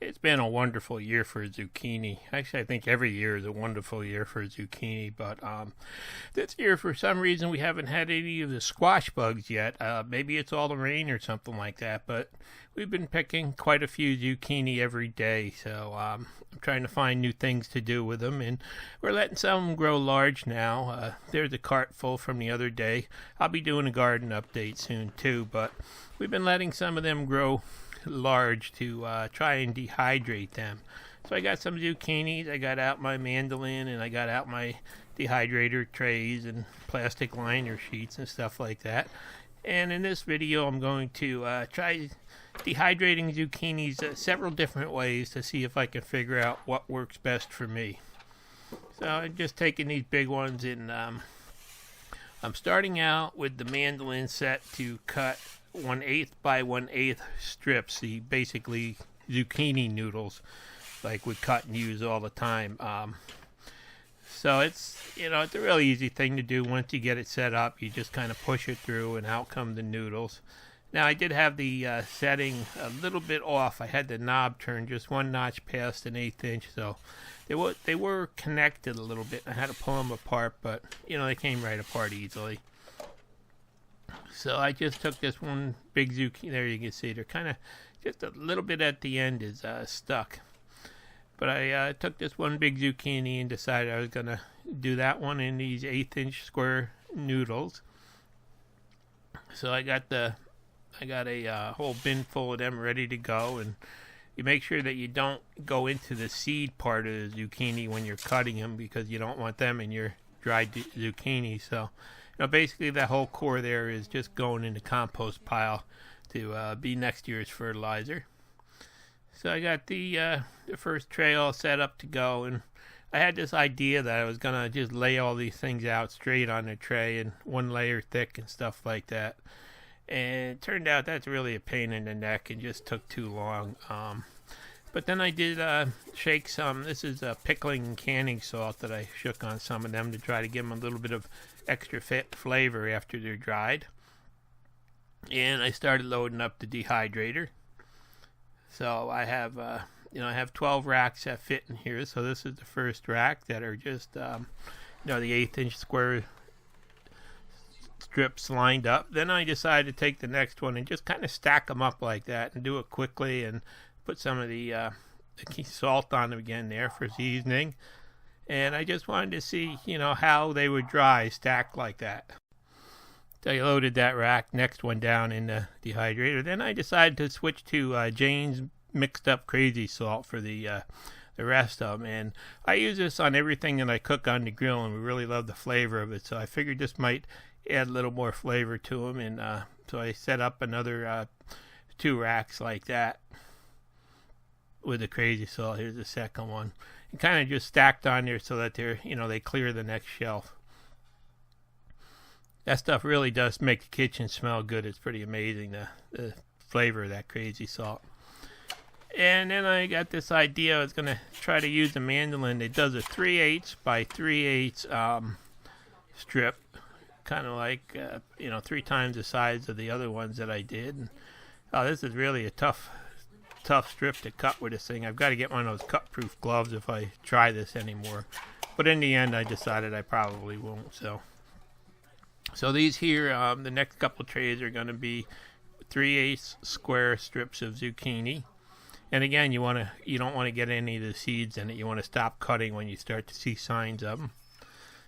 It's been a wonderful year for zucchini. Actually, I think every year is a wonderful year for zucchini, but this year, for some reason, we haven't had any of the squash bugs yet. Maybe it's all the rain or something like that, but we've been picking quite a few zucchini every day, so I'm trying to find new things to do with them, and we're letting some of them grow large now. There's a cart full from the other day. I'll be doing a garden update soon, too, but we've been letting some of them grow large to try and dehydrate them. So I got some zucchinis, I got out my mandolin, and I got out my dehydrator trays and plastic liner sheets and stuff like that. And in this video I'm going to try dehydrating zucchinis several different ways to see if I can figure out what works best for me. So I'm just taking these big ones, and I'm starting out with the mandolin set to cut 1/8 by 1/8 strips, the basically zucchini noodles like we cut and use all the time. So it's a really easy thing to do. Once you get it set up, you just kind of push it through and out come the noodles. Now I did have the setting a little bit off. I had the knob turned just one notch past an 1/8 inch, so they were connected a little bit. I had to pull them apart, but they came right apart easily. So I just took this one big zucchini. There you can see they're kind of just a little bit at the end is stuck. But I took this one big zucchini and decided I was going to do that one in these 1/8 inch square noodles. So I got a whole bin full of them ready to go, and you make sure that you don't go into the seed part of the zucchini when you're cutting them, because you don't want them in your dried zucchini. So basically that whole core there is just going in the compost pile to be next year's fertilizer. So I got the first tray all set up to go, and I had this idea that I was going to just lay all these things out straight on the tray and one layer thick and stuff like that. And it turned out that's really a pain in the neck and just took too long. But then I did shake some. This is pickling and canning salt that I shook on some of them to try to give them a little bit of extra flavor after they're dried. And I started loading up the dehydrator. So I have I have 12 racks that fit in here. So this is the first rack that are just the 1/8 inch square strips lined up. Then I decided to take the next one and just kind of stack them up like that and do it quickly, and put some of the salt on them again there for seasoning. And I just wanted to see, how they would dry stacked like that. So I loaded that rack, next one down in the dehydrator. Then I decided to switch to Jane's mixed up crazy salt for the rest of them. And I use this on everything that I cook on the grill, and we really love the flavor of it. So I figured this might add a little more flavor to them. And so I set up another 2 racks like that with the crazy salt. Here's the second one. And kind of just stacked on there so that they're, they clear the next shelf. That stuff really does make the kitchen smell good. It's pretty amazing, the flavor of that crazy salt. And then I got this idea. I was going to try to use a mandolin. It does a 3/8 by 3/8 strip, kind of like 3 times the size of the other ones that I did. And, this is really a tough strip to cut with this thing. I've got to get one of those cut-proof gloves if I try this anymore. But in the end, I decided I probably won't. So these here, the next couple trays are going to be 3/8 square strips of zucchini. And again, you don't want to get any of the seeds in it. You want to stop cutting when you start to see signs of them.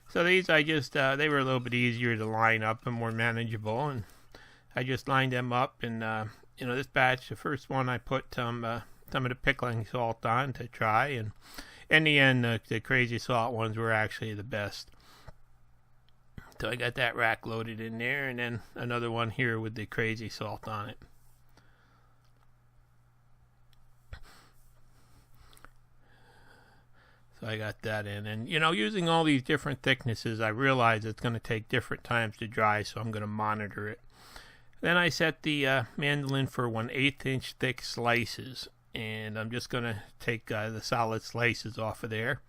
So these I just they were a little bit easier to line up and more manageable, and I just lined them up. And this batch, the first one, I put some of the pickling salt on to try, and in the end, the crazy salt ones were actually the best. So I got that rack loaded in there, and then another one here with the crazy salt on it. So I got that in, and using all these different thicknesses, I realize it's going to take different times to dry, so I'm going to monitor it. Then I set the mandolin for 1/8 inch thick slices, and I'm just going to take the solid slices off of there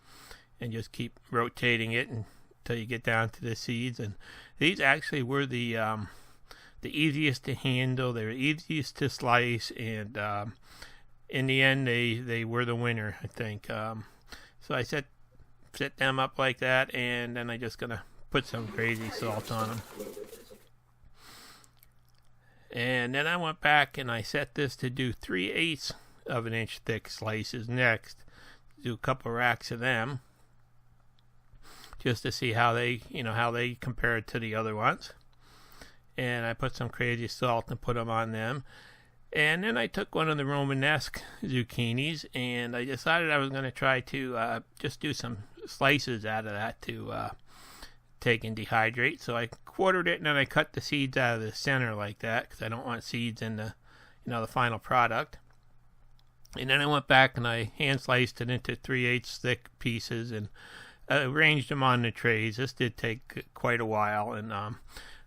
and just keep rotating it until you get down to the seeds. And these actually were the easiest to handle. They were easiest to slice, and in the end, they were the winner, I think. So I set them up like that, and then I just gonna put some crazy salt on them. And then I went back and I set this to do 3/8 of an inch thick slices next. Do a couple racks of them, just to see how they compare to the other ones. And I put some crazy salt and put them on them. And then I took one of the Romanesque zucchinis, and I decided I was going to try to just do some slices out of that to take and dehydrate. So I quartered it, and then I cut the seeds out of the center like that, because I don't want seeds in the the final product. And then I went back and I hand sliced it into 3/8 thick pieces and arranged them on the trays. This did take quite a while, and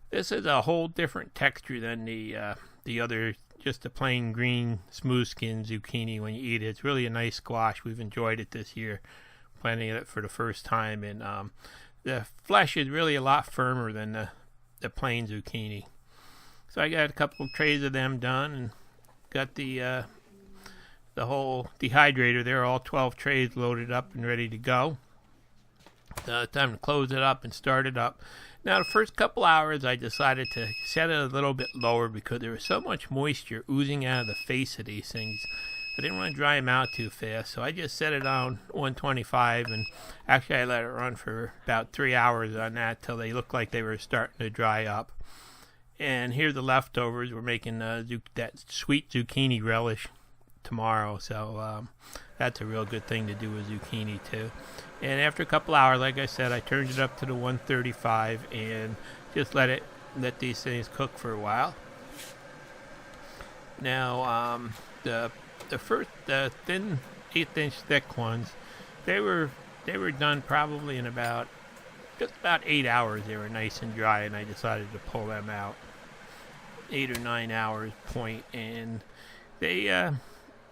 this is a whole different texture than the other, just a plain green smooth skin zucchini when you eat it. It's really a nice squash. We've enjoyed it this year, planting it for the first time, and the flesh is really a lot firmer than the plain zucchini. So I got a couple of trays of them done, and got the whole dehydrator there, all 12 trays loaded up and ready to go. Time to close it up and start it up. Now, the first couple hours, I decided to set it a little bit lower because there was so much moisture oozing out of the face of these things. I didn't want to dry them out too fast, so I just set it on 125, and actually I let it run for about 3 hours on that till they looked like they were starting to dry up. And here are the leftovers. We're making that sweet zucchini relish tomorrow, so that's a real good thing to do with zucchini too. And after a couple hours, like I said, I turned it up to the 135 and just let these things cook for a while. Now, the thin 1/8 inch thick ones, they were done probably in just about 8 hours. They were nice and dry, and I decided to pull them out. 8 or 9 hours point, and they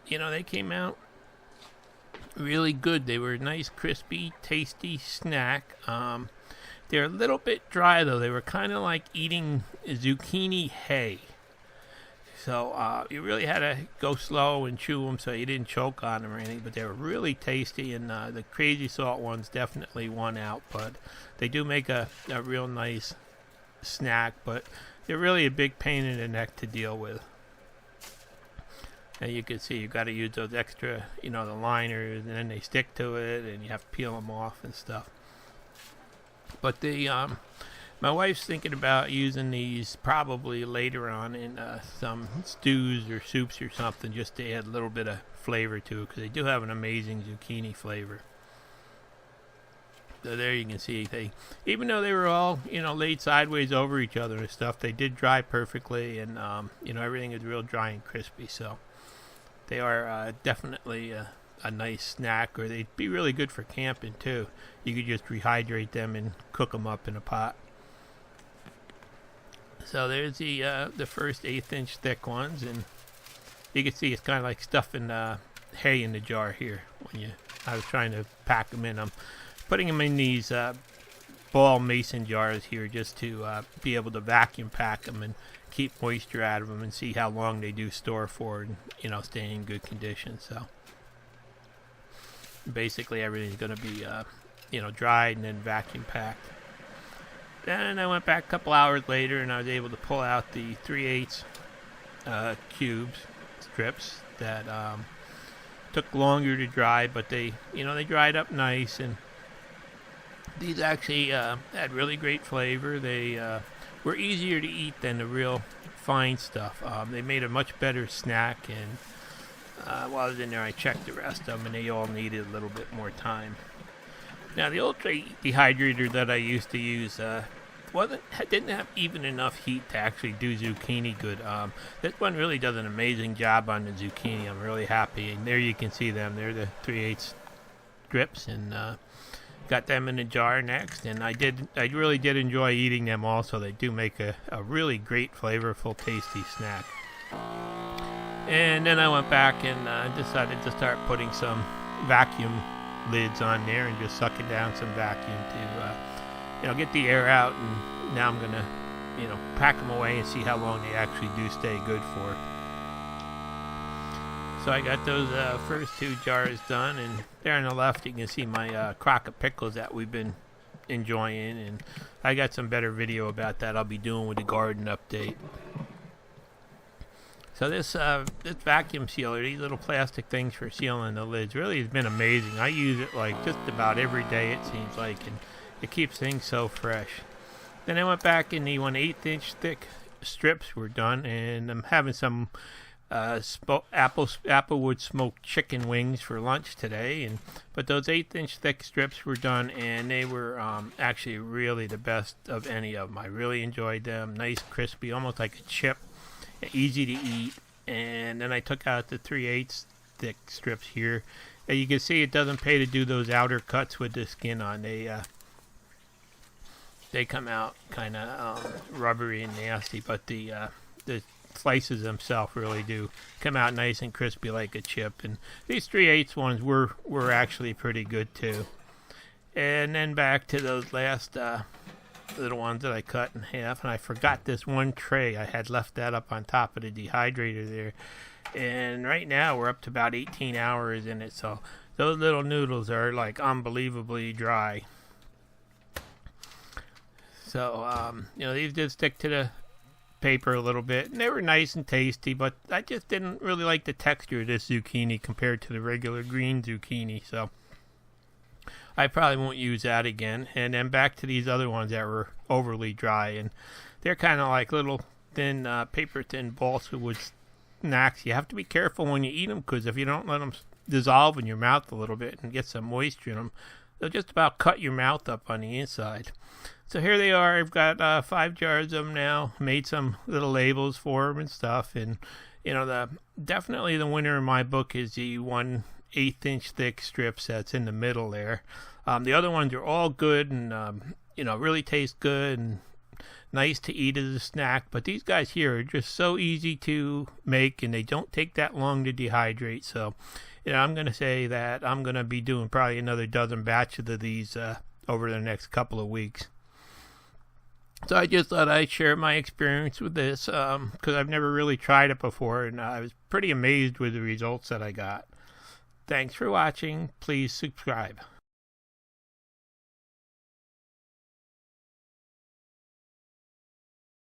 they came out really good. They were a nice, crispy, tasty snack. They're a little bit dry, though. They were kind of like eating zucchini hay. So you really had to go slow and chew them so you didn't choke on them or anything. But they were really tasty, and the crazy salt ones definitely won out. But they do make a real nice snack, but they're really a big pain in the neck to deal with. And you can see you've got to use those extra, the liners, and then they stick to it, and you have to peel them off and stuff. But my wife's thinking about using these probably later on in some stews or soups or something, just to add a little bit of flavor to it, because they do have an amazing zucchini flavor. So there you can see, even though they were all, laid sideways over each other and stuff, they did dry perfectly, and, everything is real dry and crispy. So they are definitely a nice snack, or they'd be really good for camping too. You could just rehydrate them and cook them up in a pot. So there's the first 1/8 inch thick ones, and you can see it's kind of like stuffing hay in the jar here. I was trying to pack them in. I'm putting them in these ball mason jars here, just to be able to vacuum pack them and keep moisture out of them and see how long they do store for, and stay in good condition. So basically everything's going to be dried and then vacuum packed. Then I went back a couple hours later, and I was able to pull out the 3/8 strips that took longer to dry, but they dried up nice, and these actually had really great flavor. They were easier to eat than the real fine stuff. They made a much better snack, and while I was in there, I checked the rest of them, and they all needed a little bit more time. Now, the old dehydrator that I used to use didn't have even enough heat to actually do zucchini good. This one really does an amazing job on the zucchini. I'm really happy. And there you can see them. They're the 3/8 strips, and got them in a jar next. And I really did enjoy eating them also. They do make a really great, flavorful, tasty snack. And then I went back and decided to start putting some vacuum lids on there and just sucking down some vacuum to get the air out. And now I'm gonna pack them away and see how long they actually do stay good for. So I got those first 2 jars done, and there on the left you can see my crock of pickles that we've been enjoying, and I got some better video about that I'll be doing with the garden update. So this vacuum sealer, these little plastic things for sealing the lids, really has been amazing. I use it like just about every day, it seems like, and it keeps things so fresh. Then I went back and the 1/8-inch thick strips were done, and I'm having some applewood smoked chicken wings for lunch today. But those 1/8-inch thick strips were done, and they were actually really the best of any of them. I really enjoyed them. Nice, crispy, almost like a chip. Easy to eat. And then I took out the 3/8 thick strips here. You can see it doesn't pay to do those outer cuts with the skin on. They come out kind of rubbery and nasty, but the slices themselves really do come out nice and crispy like a chip. And these 3/8 ones were actually pretty good too. And then back to those last little ones that I cut in half, and I forgot this one tray. I had left that up on top of the dehydrator there, and right now we're up to about 18 hours in it, so those little noodles are like unbelievably dry. So these did stick to the paper a little bit, and they were nice and tasty, but I just didn't really like the texture of this zucchini compared to the regular green zucchini, so I probably won't use that again. And then back to these other ones that were overly dry, and they're kind of like little thin, paper thin balsa wood snacks. You have to be careful when you eat them, because if you don't let them dissolve in your mouth a little bit and get some moisture in them, they'll just about cut your mouth up on the inside. So here they are. I've got 5 jars of them now. Made some little labels for them and stuff. And definitely the winner in my book is the 1/8-inch thick strips that's in the middle there. The other ones are all good and really taste good and nice to eat as a snack. But these guys here are just so easy to make, and they don't take that long to dehydrate. So I'm going to say that I'm going to be doing probably another dozen batches of these over the next couple of weeks. So I just thought I'd share my experience with this because I've never really tried it before, and I was pretty amazed with the results that I got. Thanks for watching. Please subscribe.